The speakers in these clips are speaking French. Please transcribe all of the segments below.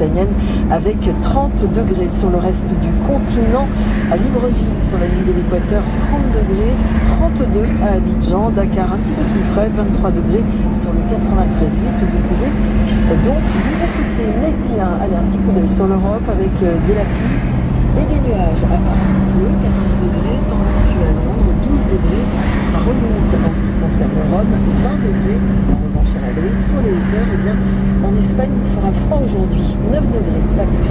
iranienne avec 30 degrés. Sur le reste du continent, à Libreville, sur la ligne de l'équateur, 30 degrés, 32 à Abidjan, Dakar un petit peu plus frais, 23 degrés sur le 93.8. Vous pouvez donc vous écouter Média. Allez, un petit coup d'œil sur l'Europe avec de la pluie et des nuages. À Paris, 14 degrés, tendu à Londres, 12 degrés, à remonte en ce qui concerne Rome, 20 degrés. En revanche, à Madrid, sur les hauteurs, eh bien, en Espagne, il fera froid aujourd'hui, 9 degrés, pas plus.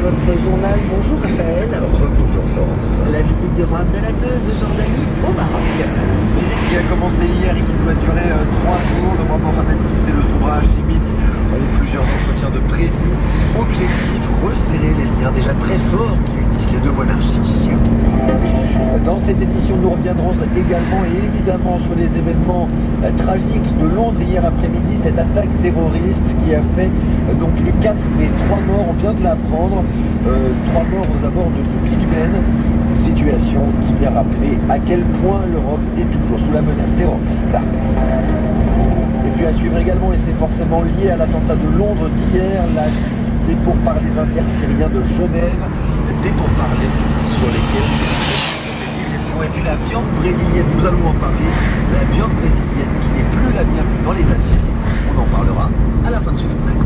Votre journal, bonjour Raphaël. Bonjour Florence. La visite du roi Abdallah II de Jordanie au Maroc. Qui a commencé hier et qui doit durer 3 jours. Le roi Mohamed VI et le souverain hachémite ont eu plusieurs entretiens de prévus. Objectif, resserrer les liens déjà très forts qui unissent les deux monarchies. Dans cette édition, nous reviendrons également et évidemment sur les événements tragiques de Londres hier après-midi, cette attaque terroriste qui a fait donc les 4 et 3 morts, on vient de l'apprendre, 3 morts aux abords de Big Ben, une situation qui vient rappeler à quel point l'Europe est toujours sous la menace terroriste. Et puis à suivre également, et c'est forcément lié à l'attentat de Londres d'hier, des pourparlers intersyriens de Genève, des pourparlers sur lesquels et puis la viande brésilienne, nous allons en parler, la viande brésilienne qui n'est plus la bienvenue dans les assiettes. On en parlera à la fin de ce journal.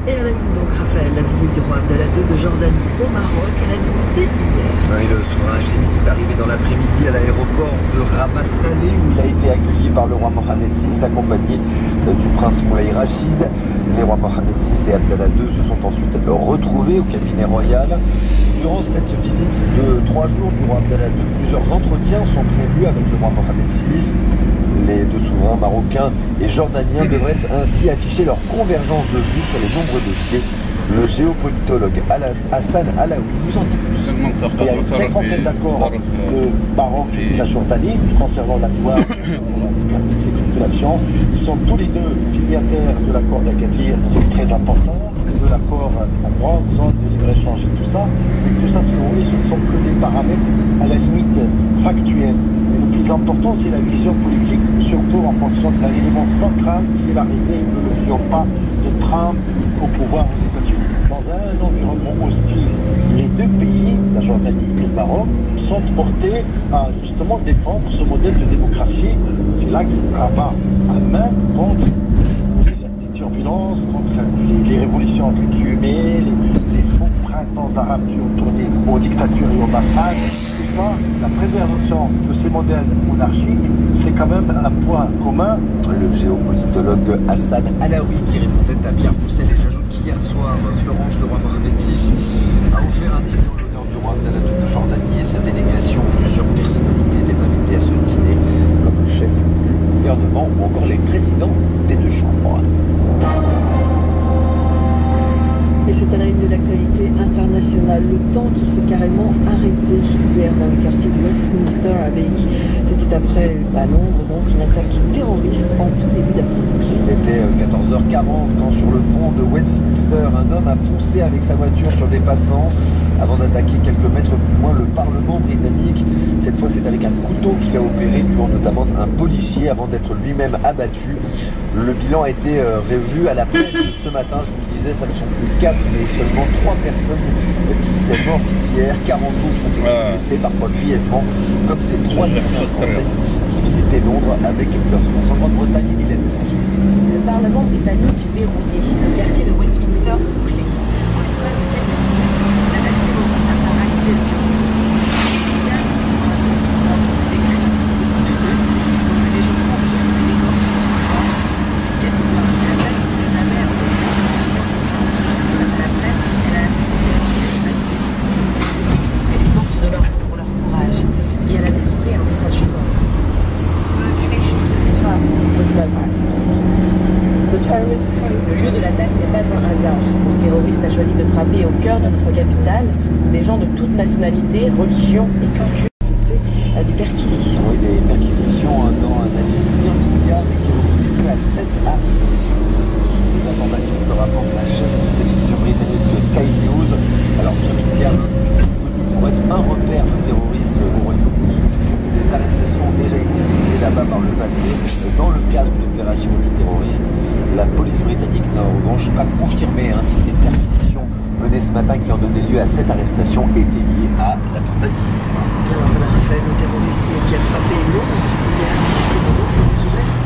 Et à la ligne donc Raphaël, la visite du roi Abdallah II de Jordanie au Maroc, elle a débuté hier. Oui, le souverain hachémite est arrivé dans l'après-midi à l'aéroport de Rabat Salé où il a été accueilli par le roi Mohamed VI accompagné du prince Moulay Rachid. Les rois Mohamed VI et Abdallah II se sont ensuite retrouvés au cabinet royal. Durant cette visite de 3 jours du roi Abdallah II, plusieurs entretiens sont prévus avec le roi Mohamed VI. Les deux souverains marocains et jordaniens devraient ainsi afficher leur convergence de vues sur les nombreux dossiers. Le géopolitologue Hassan Alaoui nous en dit plus. Il y a une très complète accord le Maroc et la Jordanie concernant la loi de la science. Ils sont tous les deux signataires de l'accord d'Agadir, c'est très important, de l'accord en droit, zone de libre-échange et tout ça. Mais tout ça, ce ne sont que des paramètres à la limite factuels. Mais le plus important, c'est la vision politique, surtout en fonction d'un élément central, qui est l'arrivée, ne l'oublions pas, de Trump au pouvoir aux États-Unis. Dans un environnement hostile, les deux pays, la Jordanie et le Maroc, sont portés à justement défendre ce modèle de démocratie. C'est là qu'il travaille à main contre les turbulences, contre les révolutions entre guillemets, les faux printemps arabes qui ont tourné aux dictatures et aux massacres. Tout ça, la préservation de ces modèles monarchiques, c'est quand même un point commun. Le géopolitologue Hassan Alaoui qui répondait à Pierre Pousset. Et j'ajoute qu'hier soir, Florence, le roi Mohamed VI a offert un dîner en l'honneur du roi Abdallah II de Jordanie et sa délégation. Plusieurs personnalités étaient invitées à ce dîner, comme le chef du gouvernement ou encore les présidents des deux chambres. Et c'est à la une de l'actualité internationale. Le temps qui s'est carrément arrêté hier dans le quartier de Westminster Abbey. C'était après à Londres, donc une attaque terroriste en tout début d'après-midi. Il était 14h40 quand sur le pont de Westminster, un homme a foncé avec sa voiture sur des passants avant d'attaquer quelques mètres plus loin le Parlement britannique. Cette fois, c'est avec un couteau qu'il a opéré, tuant notamment un policier avant d'être lui-même abattu. Le bilan a été revu à la presse ce matin. Je vous le disais, ça ne sont plus 4, mais seulement 3 personnes qui seraient mortes hier. 40 autres ont été blessés, parfois grièvement, comme ces 3 Français qui visitaient Londres avec leur France en Grande-Bretagne et Hélène. Le Parlement britannique verrouillé, le quartier de Westminster bouclé. En l'espace de quelques minutes, l'attaque terroriste a paralysé le bureau. Le lieu de l'attaque n'est pas un hasard. Le terroriste a choisi de frapper au cœur de notre capitale des gens de toute nationalité, religion et culture. Des perquisitions. Oui, des perquisitions dans un navire qui a été à 7 armes. sera confirmé si ces perquisitions menées ce matin qui ont donné lieu à cette arrestation étaient liées à la tentative. Alors voilà, Raphaël, le terroriste qui a frappé Londres hier, qui reste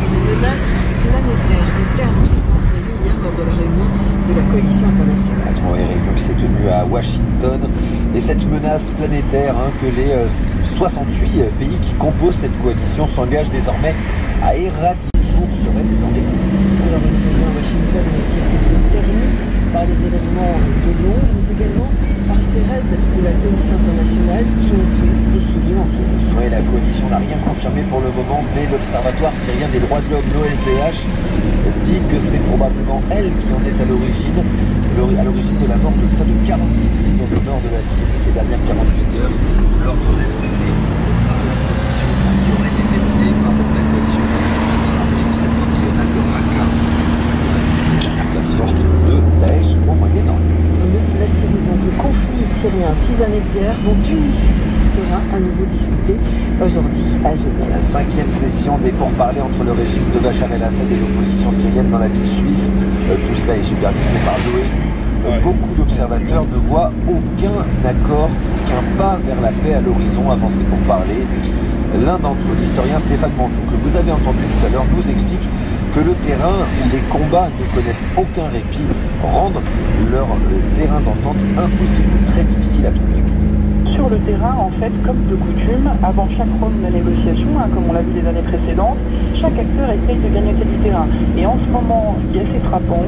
une menace planétaire. C'est le terme qui est employé hier lors de la réunion de la coalition internationale. Oui, réunion qui s'est tenue à Washington. Et cette menace planétaire que les 68 pays qui composent cette coalition s'engagent désormais à éradiquer. Serait désormais. Alors une réunion à Washington qui a été ternie par les événements de Londres, mais également par ces raids de la coalition internationale qui ont tué des civils en Syrie. Oui, la coalition n'a rien confirmé pour le moment, mais l'Observatoire syrien des droits de l'homme, l'OSDH, dit que c'est probablement elle qui en est à l'origine de la mort de près de 40 civils dans le nord de la Syrie ces dernières 48 heures. L'ordre d'être traité qui aurait été donné par la coalition septentrionale de Raqqa, la place forte de Daesh au Moyen-Orient. La Syrie, donc le conflit syrien, 6 années de guerre, dont une sera à nouveau discutée aujourd'hui à Genève. La 5e session des pourparlers entre le régime de Bachar el-Assad et l'opposition syrienne dans la ville suisse. Tout cela est supervisé par l'ONU. Beaucoup d'observateurs ne voient aucun accord, aucun pas vers la paix à l'horizon avancé pour parler. L'un d'entre eux, l'historien Stéphane Mantoux, que vous avez entendu tout à l'heure, nous explique que le terrain où les combats ne connaissent aucun répit rendent leur terrain d'entente impossible, très difficile à trouver. Sur le terrain, en fait, comme de coutume, avant chaque ronde de négociation, comme on l'a vu les années précédentes, chaque acteur essaye de gagner du terrain. Et en ce moment, ce qui est assez frappant,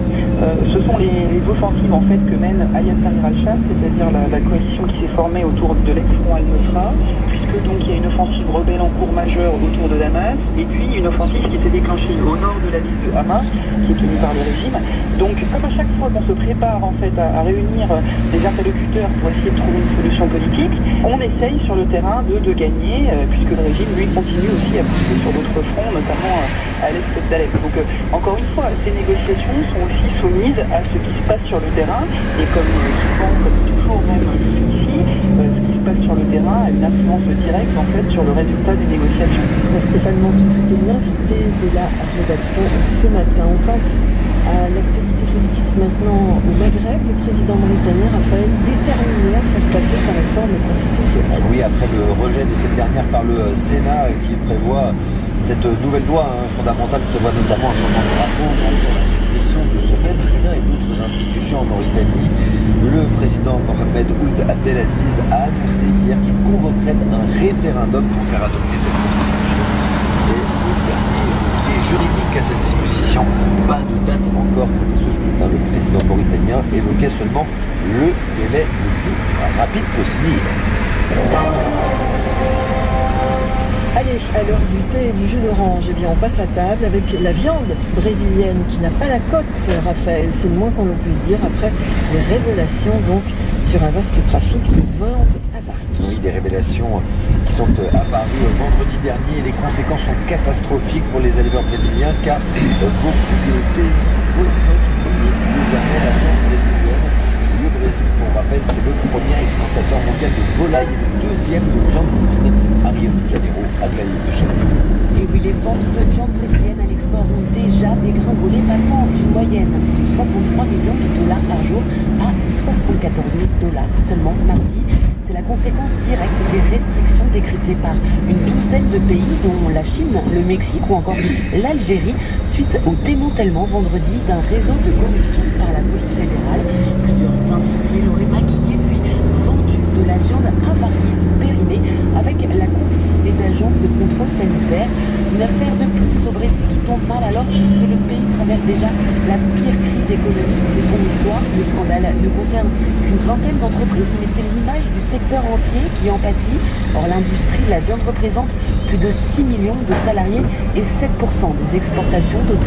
ce sont les offensives en fait que mène Hayat Tahrir al-Sham, c'est-à-dire la coalition qui s'est formée autour de l'ex-front al-Nusra, puisque donc il y a une offensive rebelle en cours majeure autour de Damas, et puis une offensive qui s'est déclenchée au nord de la ville de Hama, qui est tenue par le régime. Donc, comme à chaque fois qu'on se prépare en fait à réunir des interlocuteurs pour essayer de trouver une solution politique, on essaye sur le terrain de gagner, puisque le régime, lui, continue aussi à pousser sur d'autres fronts, notamment à l'est d'Alep. Donc, encore une fois, ces négociations sont aussi soumises à ce qui se passe sur le terrain, et comme souvent, comme toujours même ici, ce qui se passe sur le terrain a une influence directe, en fait, sur le résultat des négociations. Stéphane Mantoux, c'était l'invité de la rédaction ce matin. On passe à l'actualité politique maintenant au Maghreb. Le président mauritanien Raphaël déterminé à faire passer sa réforme constitutionnelle. Oui, après le rejet de cette dernière par le Sénat qui prévoit cette nouvelle loi fondamentale qui prévoit notamment un changement de drapeau pour la suppression de ce même Sénat et d'autres institutions en Mauritanie, le président Mohamed Ould Abdelaziz a annoncé hier qu'il convoquerait un référendum pour faire adopter cette constitution. C'est le dernier pied juridique à cette disposition. Pas de date encore pour ce scrutin. Le président mauritanien évoquait seulement le délai le plus rapide possible. Allez, à l'heure du thé et du jus d'orange, eh bien on passe à table avec la viande brésilienne qui n'a pas la cote, Raphaël. C'est le moins qu'on puisse dire après les révélations donc sur un vaste trafic de viande à Paris. Oui, des révélations qui sont apparues vendredi dernier. Les conséquences sont catastrophiques pour les éleveurs brésiliens car beaucoup de pays boycottent désormais la viande brésilienne. Le Brésil, pour rappel, c'est le premier exportateur mondial de volaille et le deuxième de viande bovine à Rio de Janeiro, à Rio de Janeiro. Et oui, les ventes de viande brésilienne à l'export ont déjà dégringolé, passant d'une moyenne de 63 millions de dollars par jour à 74 000 $ seulement mardi. C'est la conséquence directe des restrictions décrétées par une douzaine de pays, dont la Chine, le Mexique ou encore l'Algérie, suite au démantèlement vendredi d'un réseau de corruption par la police fédérale. Plusieurs industriels auraient maquillé puis vendu de la viande avariée, périmée, avec la complicité d'agents de contrôle sanitaire. Une affaire de plus au Brésil qui tombe mal alors que le pays traverse déjà la pire crise économique de son histoire. Le scandale ne concerne qu'une vingtaine d'entreprises, mais c'est l'image du secteur entier qui en pâtit. Or, l'industrie de la viande représente plus de 6 millions de salariés et 7% des exportations totales.